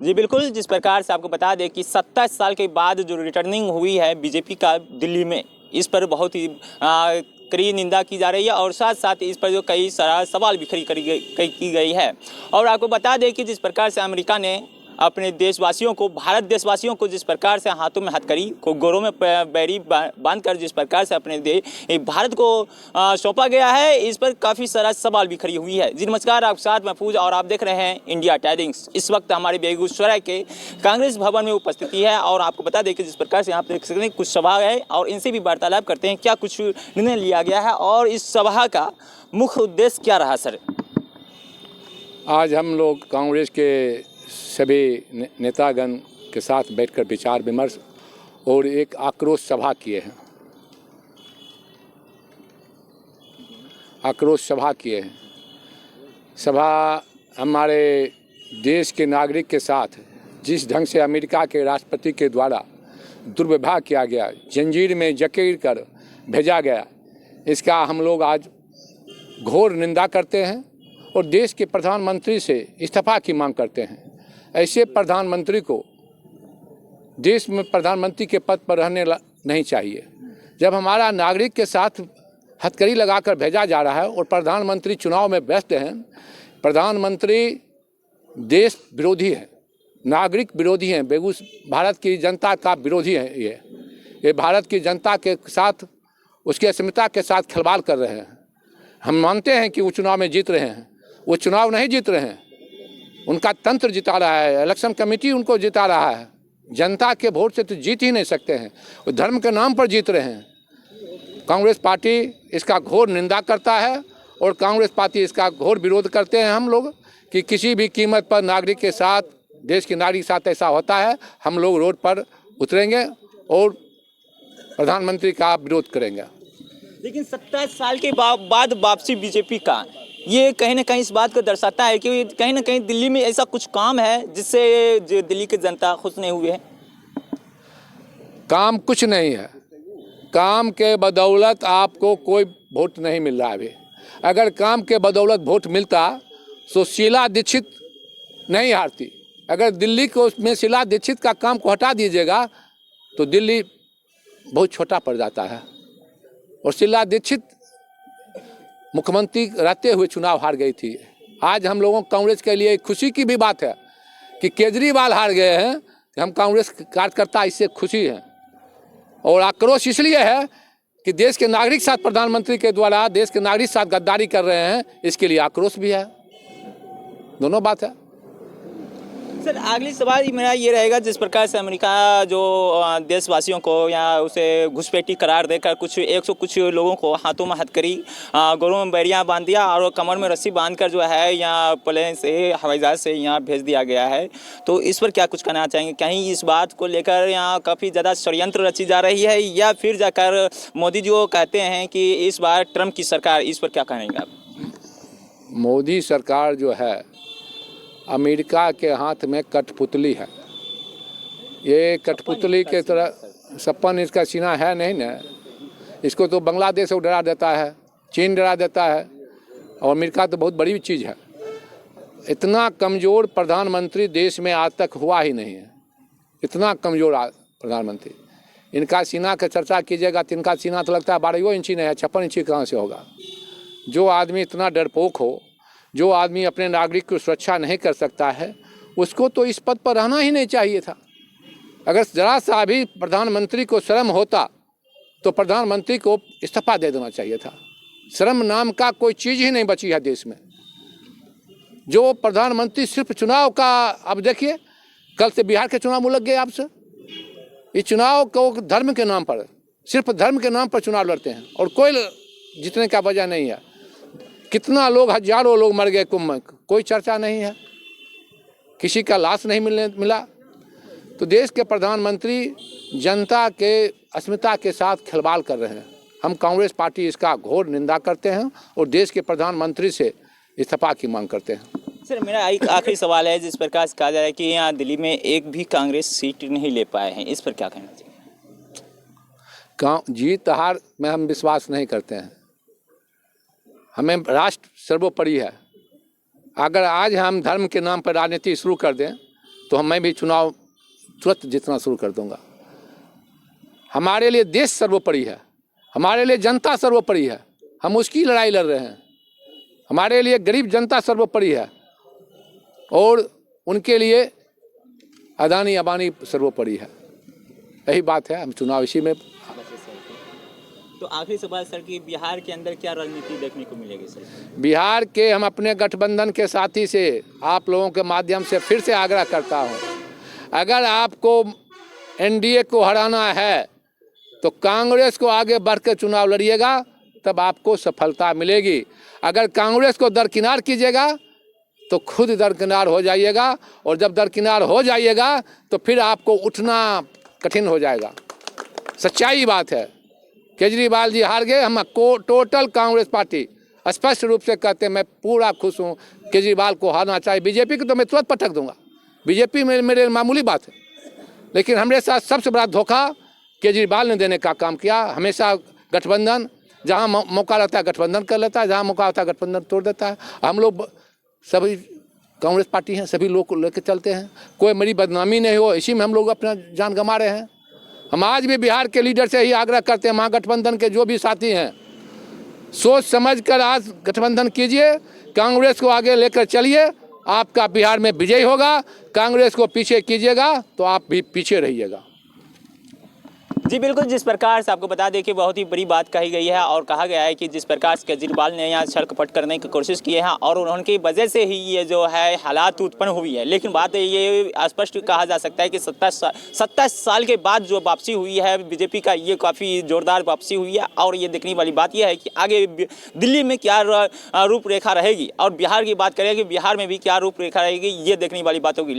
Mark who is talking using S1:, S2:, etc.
S1: जी बिल्कुल, जिस प्रकार से आपको बता दें कि 27 साल के बाद जो रिटर्निंग हुई है बीजेपी का दिल्ली में, इस पर बहुत ही कड़ी निंदा की जा रही है और साथ साथ इस पर जो कई सारा सवाल भी खड़ी की गई है। और आपको बता दें कि जिस प्रकार से अमेरिका ने अपने देशवासियों को, भारत देशवासियों को जिस प्रकार से हाथों में हथकड़ी को गोरों में बैरी बांधकर जिस प्रकार से अपने भारत को सौंपा गया है, इस पर काफ़ी सारा सवाल भी खड़ी हुई है। जी नमस्कार, आप साथ महफूज और आप देख रहे हैं इंडिया टाइडिंग्स। इस वक्त हमारे बेगूसराय के कांग्रेस भवन में उपस्थिति है और आपको बता दें कि जिस प्रकार से यहाँ देख सकते हैं कुछ सभा है और इनसे भी वार्तालाप करते हैं क्या कुछ निर्णय लिया गया है और इस सभा का मुख्य उद्देश्य क्या रहा। सर,
S2: आज हम लोग कांग्रेस के सभी नेतागण के साथ बैठकर विचार विमर्श और एक आक्रोश सभा किए हैं। सभा हमारे देश के नागरिक के साथ जिस ढंग से अमेरिका के राष्ट्रपति के द्वारा दुर्व्यवहार किया गया, जंजीर में जकड़ कर भेजा गया, इसका हम लोग आज घोर निंदा करते हैं और देश के प्रधानमंत्री से इस्तीफा की मांग करते हैं। ऐसे प्रधानमंत्री को देश में प्रधानमंत्री के पद पर रहने नहीं चाहिए। जब हमारा नागरिक के साथ हथकड़ी लगाकर भेजा जा रहा है और प्रधानमंत्री चुनाव में व्यस्त हैं, प्रधानमंत्री देश विरोधी है, नागरिक विरोधी हैं, भारत की जनता का विरोधी है। ये भारत की जनता के साथ, उसकी अस्मिता के साथ खिलवाड़ कर रहे हैं। हम मानते हैं कि वो चुनाव में जीत रहे हैं, वो चुनाव नहीं जीत रहे हैं, उनका तंत्र जिता रहा है, इलेक्शन कमेटी उनको जिता रहा है। जनता के वोट से तो जीत ही नहीं सकते हैं, वो धर्म के नाम पर जीत रहे हैं। कांग्रेस पार्टी इसका घोर निंदा करता है और कांग्रेस पार्टी इसका घोर विरोध करते हैं हम लोग कि किसी भी कीमत पर नागरिक के साथ, देश के नागरिक के साथ ऐसा होता है। हम लोग रोड पर उतरेंगे और प्रधानमंत्री का विरोध करेंगे।
S1: लेकिन 27 साल के बाद वापसी बीजेपी का, ये कहीं ना कहीं इस बात को दर्शाता है कि कहीं ना कहीं दिल्ली में ऐसा कुछ काम है जिससे जो दिल्ली की जनता खुश नहीं हुई है।
S2: काम कुछ नहीं है, काम के बदौलत आपको कोई वोट नहीं मिल रहा है अभी। अगर काम के बदौलत वोट मिलता तो शीला दीक्षित नहीं हारती। अगर दिल्ली को में शीला दीक्षित का काम को हटा दीजिएगा तो दिल्ली बहुत छोटा पड़ जाता है। और शीला दीक्षित मुख्यमंत्री रहते हुए चुनाव हार गई थी। आज हम लोगों कांग्रेस के लिए खुशी की भी बात है कि केजरीवाल हार गए हैं, हम कांग्रेस कार्यकर्ता इससे खुशी हैं। और आक्रोश इसलिए है कि देश के नागरिक साथ प्रधानमंत्री के द्वारा देश के नागरिक साथ गद्दारी कर रहे हैं, इसके लिए आक्रोश भी है। दोनों बात है।
S1: सर, अगली सवाल मेरा ये रहेगा, जिस प्रकार से अमेरिका जो देशवासियों को या उसे घुसपैठी करार देकर कुछ 100 कुछ लोगों को हाथों में हथकड़ी, गोरों में बैरियां बांध दिया और कमर में रस्सी बांधकर जो है यहाँ प्लेन से, हवाई जहाज से यहाँ भेज दिया गया है, तो इस पर क्या कुछ कहना चाहेंगे? कहीं इस बात को लेकर यहाँ काफ़ी ज़्यादा षड्यंत्र रची जा रही है या फिर जाकर मोदी जी कहते हैं कि इस बार ट्रंप की सरकार, इस पर क्या कहेंगे आप?
S2: मोदी सरकार जो है अमेरिका के हाथ में कठपुतली है। ये कठपुतली के तरह सपन इसका सीना है नहीं ना। इसको तो बांग्लादेश को डरा देता है, चीन डरा देता है और अमेरिका तो बहुत बड़ी चीज़ है। इतना कमज़ोर प्रधानमंत्री देश में आज तक हुआ ही नहीं है, इतना कमज़ोर प्रधानमंत्री। इनका सीना का चर्चा कीजिएगा तो इनका सीना तो लगता है 12 इंची नहीं है, 56 इंची कहाँ से होगा। जो आदमी इतना डरपोक हो, जो आदमी अपने नागरिक की सुरक्षा नहीं कर सकता है, उसको तो इस पद पर रहना ही नहीं चाहिए था। अगर ज़रा सा भी प्रधानमंत्री को शर्म होता तो प्रधानमंत्री को इस्तीफा दे देना चाहिए था। शर्म नाम का कोई चीज़ ही नहीं बची है देश में। जो प्रधानमंत्री सिर्फ चुनाव का, अब देखिए कल से बिहार के चुनाव मुलक गए आपसे। इस चुनाव को धर्म के नाम पर, सिर्फ धर्म के नाम पर चुनाव लड़ते हैं और कोई जीतने का वजह नहीं है। कितना लोग, हजारों लोग मर गए कुंभ में, कोई चर्चा नहीं है, किसी का लाश नहीं मिला। तो देश के प्रधानमंत्री जनता के अस्मिता के साथ खिलवाड़ कर रहे हैं। हम कांग्रेस पार्टी इसका घोर निंदा करते हैं और देश के प्रधानमंत्री से इस्तीफा की मांग करते हैं।
S1: सर, मेरा एक आखिरी सवाल है, जिस प्रकार से कहा जा रहा है कि यहाँ दिल्ली में एक भी कांग्रेस सीट नहीं ले पाए हैं, इस पर क्या कहना चाहिए?
S2: जीत हार में हम विश्वास नहीं करते हैं। हमें राष्ट्र सर्वोपरि है। अगर आज हम धर्म के नाम पर राजनीति शुरू कर दें तो मैं भी चुनाव तुरंत जीतना शुरू कर दूंगा। हमारे लिए देश सर्वोपरि है, हमारे लिए जनता सर्वोपरि है, हम उसकी लड़ाई लड़ रहे हैं। हमारे लिए गरीब जनता सर्वोपरि है और उनके लिए अदानी अंबानी सर्वोपरि है। यही बात है, हम चुनाव इसी में।
S1: तो आखिरी सवाल सर कि बिहार के अंदर क्या रणनीति देखने को मिलेगी सर?
S2: बिहार के हम अपने गठबंधन के साथी से आप लोगों के माध्यम से फिर से आग्रह करता हूं, अगर आपको एनडीए को हराना है तो कांग्रेस को आगे बढ़ कर चुनाव लड़िएगा, तब आपको सफलता मिलेगी। अगर कांग्रेस को दरकिनार कीजिएगा तो खुद दरकिनार हो जाइएगा, और जब दरकिनार हो जाइएगा तो फिर आपको उठना कठिन हो जाएगा। सच्चाई बात है। केजरीवाल जी हार गए, हम टोटल कांग्रेस पार्टी स्पष्ट रूप से कहते हैं, मैं पूरा खुश हूँ केजरीवाल को हारना चाहिए। बीजेपी को तो मैं तुरंत पटक दूंगा, बीजेपी में मेरे मामूली बात है, लेकिन हमारे साथ सबसे बड़ा धोखा केजरीवाल ने देने का काम किया। हमेशा गठबंधन जहाँ मौका रहता है गठबंधन कर लेता है, जहाँ मौका होता है गठबंधन तोड़ देता है। हम लोग सभी कांग्रेस पार्टी हैं, सभी लोग को लेकर चलते हैं, कोई मेरी बदनामी नहीं हो, इसी में हम लोग अपना जान गंवा रहे हैं। हम आज भी बिहार के लीडर से ही आग्रह करते हैं, महागठबंधन के जो भी साथी हैं, सोच समझ कर आज गठबंधन कीजिए, कांग्रेस को आगे लेकर चलिए, आपका बिहार में विजय होगा। कांग्रेस को पीछे कीजिएगा तो आप भी पीछे रहिएगा।
S1: जी बिल्कुल, जिस प्रकार से आपको बता दें कि बहुत ही बड़ी बात कही गई है और कहा गया है कि जिस प्रकार से केजरीवाल ने यहाँ छल-कपट करने की कोशिश की है और उनकी वजह से ही ये जो है हालात उत्पन्न हुई है। लेकिन बात ये स्पष्ट कहा जा सकता है कि 27 साल के बाद जो वापसी हुई है बीजेपी का, ये काफ़ी जोरदार वापसी हुई है। और ये देखने वाली बात यह है कि आगे दिल्ली में क्या रूपरेखा रहेगी और बिहार की बात करें कि बिहार में भी क्या रूपरेखा रहेगी, ये देखने वाली बात होगी।